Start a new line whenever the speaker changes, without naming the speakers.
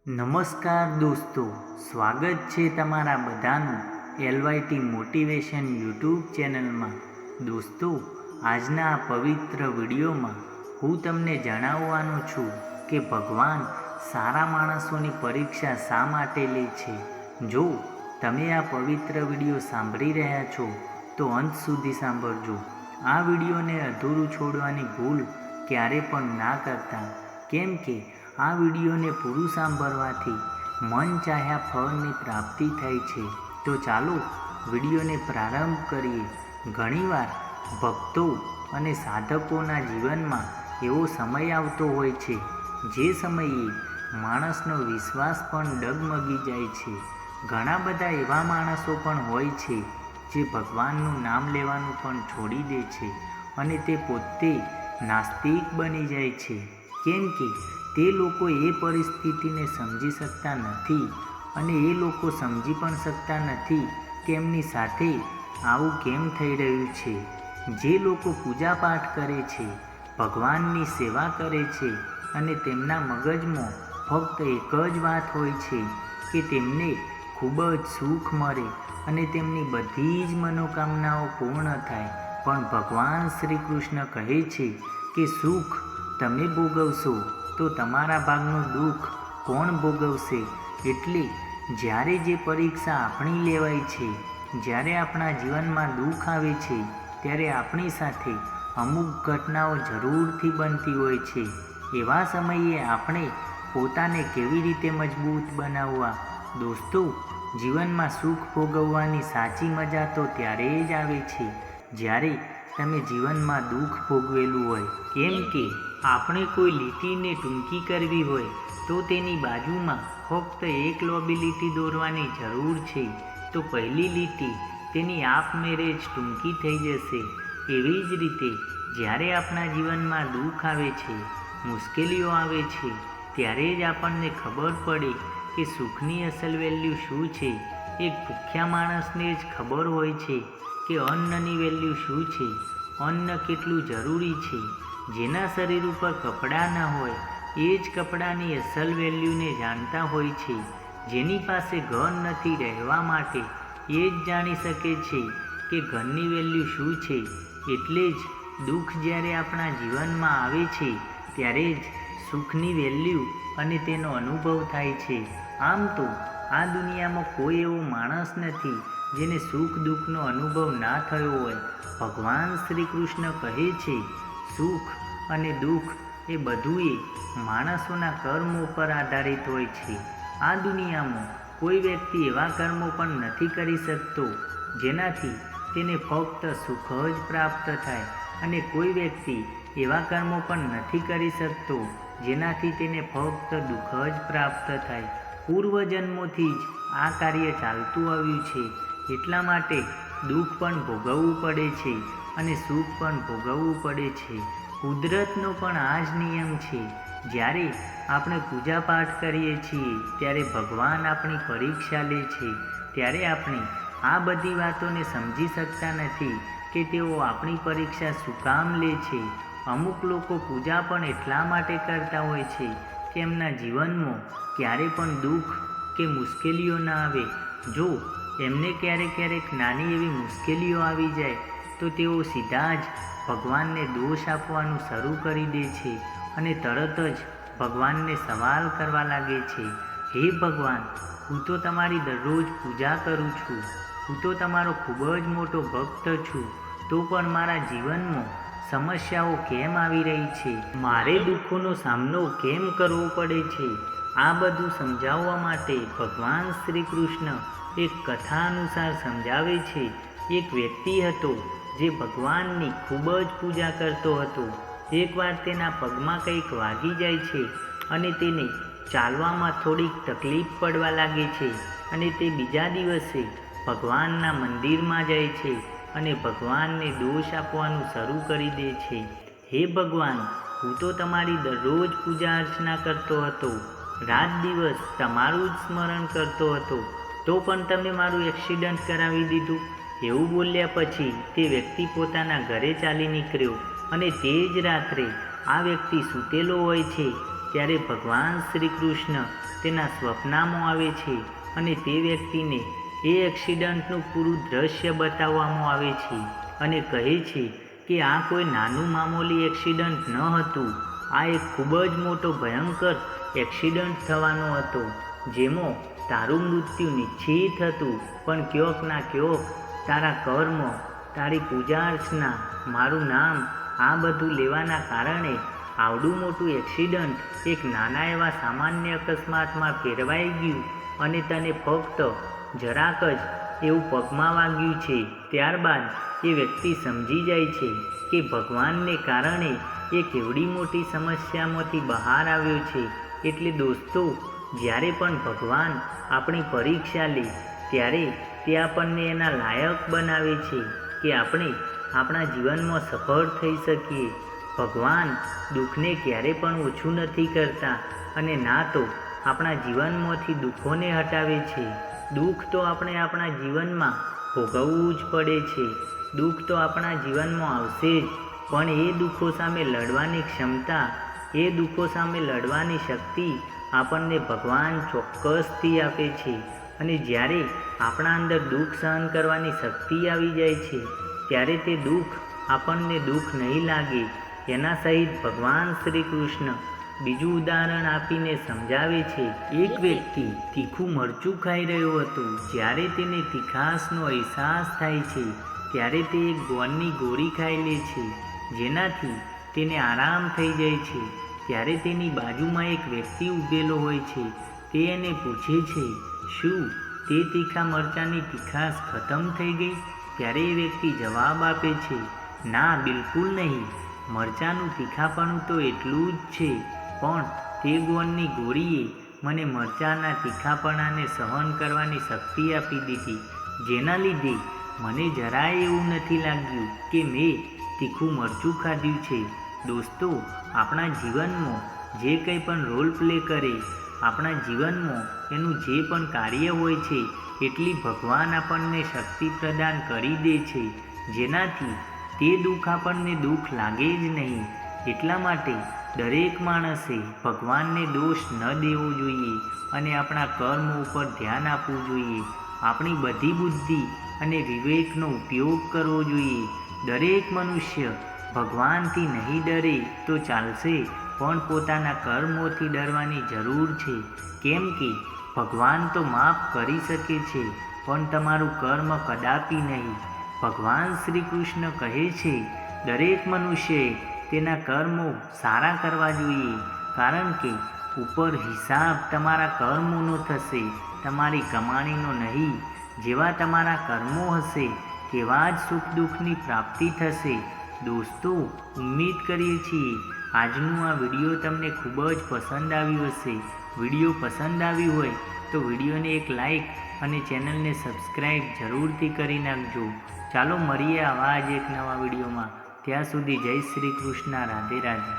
નમસ્કાર દોસ્તો, સ્વાગત છે તમારા બધાનું એલવાયટી મોટિવેશન યુટ્યુબ ચેનલમાં. દોસ્તો, આજના આ પવિત્ર વિડીયોમાં હું તમને જણાવવાનો છું કે ભગવાન સારા માણસોની પરીક્ષા શા માટે લે છે. જો તમે આ પવિત્ર વિડીયો સાંભળી રહ્યા છો તો અંત સુધી સાંભળજો. આ વિડીયોને અધૂરું છોડવાની ભૂલ ક્યારે પણ ના કરતા, કેમ કે આ વિડીયોને પૂરું સાંભળવાથી મન ચાહ્યા ફળની પ્રાપ્તિ થાય છે. તો ચાલો વિડીયોને પ્રારંભ કરીએ. ઘણીવાર ભક્તો અને સાધકોના જીવનમાં એવો સમય આવતો હોય છે જે સમયે માણસનો વિશ્વાસ પણ ડગમગી જાય છે. ઘણા બધા એવા માણસો પણ હોય છે જે ભગવાનનું નામ લેવાનું પણ છોડી દે છે અને તે પોતે નાસ્તિક બની જાય છે, કેમ કે તે લોકો એ પરિસ્થિતિને સમજી શકતા નથી અને એ લોકો સમજી પણ શકતા નથી કે એમની સાથે આવું કેમ થઈ રહ્યું છે. જે લોકો પૂજાપાઠ કરે છે, ભગવાનની સેવા કરે છે અને તેમના મગજમાં ફક્ત એક જ વાત હોય છે કે તેમને ખૂબ જ સુખ મળે અને તેમની બધી જ મનોકામનાઓ પૂર્ણ થાય, પણ ભગવાન શ્રી કૃષ્ણ કહે છે કે સુખ તમે ભોગવશો તો તમારા ભાગનું દુઃખ કોણ ભોગવશે. એટલે જ્યારે જે પરીક્ષા આપણી લેવાય છે, જ્યારે આપણા જીવનમાં દુઃખ આવે છે, ત્યારે આપણી સાથે અમુક ઘટનાઓ જરૂરથી બનતી હોય છે. એવા સમયે આપણે પોતાને કેવી રીતે મજબૂત બનાવવા. દોસ્તો, જીવનમાં સુખ ભોગવવાની સાચી મજા તો ત્યારે જ આવે છે જ્યારે તમે જીવનમાં દુઃખ ભોગવેલું હોય. કેમ કે આપણે કોઈ લીટીને ટૂંકી કરવી હોય તો તેની બાજુમાં ફક્ત એક લાંબી લીટી દોરવાની જરૂર છે, તો પહેલી લીટી તેની આપમેળે જ ટૂંકી થઈ જશે. એવી જ રીતે જ્યારે આપણા જીવનમાં દુઃખ આવે છે, મુશ્કેલીઓ આવે છે, ત્યારે જ આપણને ખબર પડે કે સુખની અસલ વેલ્યુ શું છે. એક ભૂખ્યા માણસને જ ખબર હોય છે કે અન્નની વેલ્યુ શું છે, અન્ન કેટલું જરૂરી છે. જેના શરીર ઉપર કપડાં ન હોય એ જ કપડાની અસલ વેલ્યુને જાણતા હોય છે. જેની પાસે ઘર નથી રહેવા માટે એ જ જાણી શકે છે કે ઘરની વેલ્યુ શું છે. એટલે જ દુઃખ જ્યારે આપણા જીવનમાં આવે છે ત્યારે જ સુખની વેલ્યુ અને તેનો અનુભવ થાય છે. આમ તો આ દુનિયામાં કોઈ એવો માણસ નથી જેને સુખ દુઃખનો અનુભવ ના થયો હોય. ભગવાન શ્રી કૃષ્ણ કહે છે સુખ અને દુઃખ એ બધુંય માણસોના કર્મો પર આધારિત હોય છે. આ દુનિયામાં કોઈ વ્યક્તિ એવા કર્મો પણ નથી કરી શકતો જેનાથી તેને ફક્ત સુખ જ પ્રાપ્ત થાય, અને કોઈ વ્યક્તિ એવા કર્મો પણ નથી કરી શકતો જેનાથી તેને ફક્ત દુઃખ જ પ્રાપ્ત થાય. પૂર્વજન્મોથી જ આ કાર્ય ચાલતું આવ્યું છે, એટલા માટે દુઃખ પણ ભોગવવું પડે છે અને સુખ પણ ભોગવવું પડે છે. કુદરતનો પણ આ જ નિયમ છે. જ્યારે આપણે પૂજાપાઠ કરીએ છીએ ત્યારે ભગવાન આપણી પરીક્ષા લે છે. ત્યારે આપણે આ બધી વાતોને સમજી શકતા નથી કે તેઓ આપણી પરીક્ષા શું કામ લે છે. અમુક લોકો પૂજા પણ એટલા માટે કરતા હોય છે કે એમના જીવનમાં ક્યારે પણ દુઃખ કે મુશ્કેલીઓ ન આવે. જો એમને ક્યારેક નાની એવી મુશ્કેલીઓ આવી જાય તો તેઓ સીધા જ ભગવાનને દોષ આપવાનું શરૂ કરી દે છે અને તરત જ ભગવાનને સવાલ કરવા લાગે છે, હે ભગવાન, હું તો તમારી દરરોજ પૂજા કરું છું, હું તો તમારો ખૂબ જ મોટો ભક્ત છું, તો પણ મારા જીવનમાં સમસ્યાઓ કેમ આવી રહી છે, મારે દુઃખોનો સામનો કેમ કરવો પડે છે. આ બધું સમજાવવા માટે ભગવાન શ્રી કૃષ્ણ એક કથા અનુસાર સમજાવે છે. એક વ્યક્તિ હતો જે ભગવાનની ખૂબ જ પૂજા કરતો હતો. એકવાર તેના પગમાં કંઈક વાગી જાય છે અને તેને ચાલવામાં થોડીક તકલીફ પડવા લાગે છે, અને તે બીજા દિવસે ભગવાનના મંદિરમાં જાય છે અને ભગવાનને દોષ આપવાનું શરૂ કરી દે છે. હે ભગવાન, હું તો તમારી દરરોજ પૂજા અર્ચના કરતો હતો, રાત દિવસ તમારું જ સ્મરણ કરતો હતો, તો પણ તમે મારું એક્સિડન્ટ કરાવી દીધું. એવું બોલ્યા પછી તે વ્યક્તિ પોતાના ઘરે ચાલી નીકળ્યો અને તે જ રાત્રે આ વ્યક્તિ સૂતેલો હોય છે ત્યારે ભગવાન શ્રી કૃષ્ણ તેના સ્વપ્નમાં આવે છે અને તે વ્યક્તિને એ એક્સિડન્ટનું પૂરું દ્રશ્ય બતાવવામાં આવે છે અને કહે છે કે આ કોઈ નાનું મામૂલી એક્સિડન્ટ ન હતું. આ એક ખૂબ જ મોટો ભયંકર એક્સિડન્ટ થવાનો હતો, જેમાં તારું મૃત્યુ નિશ્ચિત હતું. પણ ક્યોક ના ક્યોક તારા કર્મ, તારી પૂજા અર્ચના, મારું નામ આ બધું લેવાના કારણે આવડું મોટું એક્સિડન્ટ એક નાના એવા સામાન્ય અકસ્માતમાં ફેરવાઈ ગયું અને તને ફક્ત જરાક જ એવું પગમાં વાગ્યું છે. ત્યારબાદ એ વ્યક્તિ સમજી જાય છે કે ભગવાનને કારણે એ કેવડી મોટી સમસ્યામાંથી બહાર આવ્યો છે. એટલે દોસ્તો, જ્યારે પણ ભગવાન આપણી પરીક્ષા લે ત્યારે તે આપણને એના લાયક બનાવે છે કે આપણે આપણા જીવનમાં સફળ થઈ શકીએ. ભગવાન દુઃખને ક્યારે પણ ઓછું નથી કરતા અને ના તો આપણા જીવનમાંથી દુઃખોને હટાવે છે. દુઃખ તો આપણે આપણા જીવનમાં ભોગવવું જ પડે છે. દુઃખ તો આપણા જીવનમાં આવશે જ, પણ એ દુઃખો સામે લડવાની ક્ષમતા, એ દુઃખો સામે લડવાની શક્તિ આપણને ભગવાન ચોક્કસથી આપે છે. અને જ્યારે આપણા અંદર દુઃખ સહન કરવાની શક્તિ આવી જાય છે ત્યારે તે દુઃખ આપણને દુઃખ નહીં લાગે. એના સહિત ભગવાન શ્રી કૃષ્ણ બીજું ઉદાહરણ આપીને સમજાવે છે. એક વ્યક્તિ તીખું મરચું ખાઈ રહ્યો હતો. જ્યારે તેને તીખાશનો અહેસાસ થાય છે ત્યારે તે એક ગોળની ગોળી ખાઈ લે છે, જેનાથી તેને આરામ થઈ જાય છે. ત્યારે તેની બાજુમાં એક વ્યક્તિ ઊભેલો હોય છે. તે એને પૂછે છે, શું તે તીખા મરચાંની તીખાશ ખતમ થઈ ગઈ? ત્યારે એ વ્યક્તિ જવાબ આપે છે, ના, બિલકુલ નહીં. મરચાંનું તીખાપણું તો એટલું જ છે, પણ તે ગોળની ગોળીએ મને મરચાંના તીખાપણાને સહન કરવાની શક્તિ આપી દીધી, જેના લીધે મને જરાય એવું નથી લાગ્યું કે મેં તીખું મરચું ખાધું છે. દોસ્તો, આપણા જીવનમાં જે કંઈ પણ રોલ પ્લે કરે, આપણા જીવનમાં એનું જે પણ કાર્ય હોય છે, એટલી ભગવાન આપણને શક્તિ પ્રદાન કરી દે છે, જેનાથી તે દુઃખ આપણને દુઃખ લાગે જ નહીં. એટલા માટે દરેક માણસે ભગવાનને દોષ ન દેવો જોઈએ અને આપણા કર્મ ઉપર ધ્યાન આપવું જોઈએ. આપણી બધી બુદ્ધિ અને વિવેકનો ઉપયોગ કરવો જોઈએ. દરેક મનુષ્ય ભગવાનથી નહીં ડરે તો ચાલશે, પણ પોતાના કર્મોથી ડરવાની જરૂર છે. કેમ કે ભગવાન તો માફ કરી શકે છે, પણ તમારું કર્મ કદાપી નહીં. ભગવાન શ્રી કૃષ્ણ કહે છે, દરેક મનુષ્યએ તેના કર્મો સારા કરવા જોઈએ, કારણ કે ઉપર હિસાબ તમારા કર્મોનો થશે, તમારી કમાણીનો નહીં. જેવા તમારા કર્મો હશે તેવા જ સુખ દુઃખની પ્રાપ્તિ થશે. દોસ્તો, ઉમ્મીદ કરીએ છીએ આજનું આ વિડીયો તમને ખૂબ જ પસંદ આવ્યું હશે. વિડીયો પસંદ આવ્યું હોય તો વિડીયોને એક લાઈક અને ચેનલને સબસ્ક્રાઈબ જરૂરથી કરી નાખજો. ચાલો મળીએ આવા જ એક નવા વિડીયોમાં. ત્યાં સુધી જય શ્રી કૃષ્ણ. રાધે રાધે.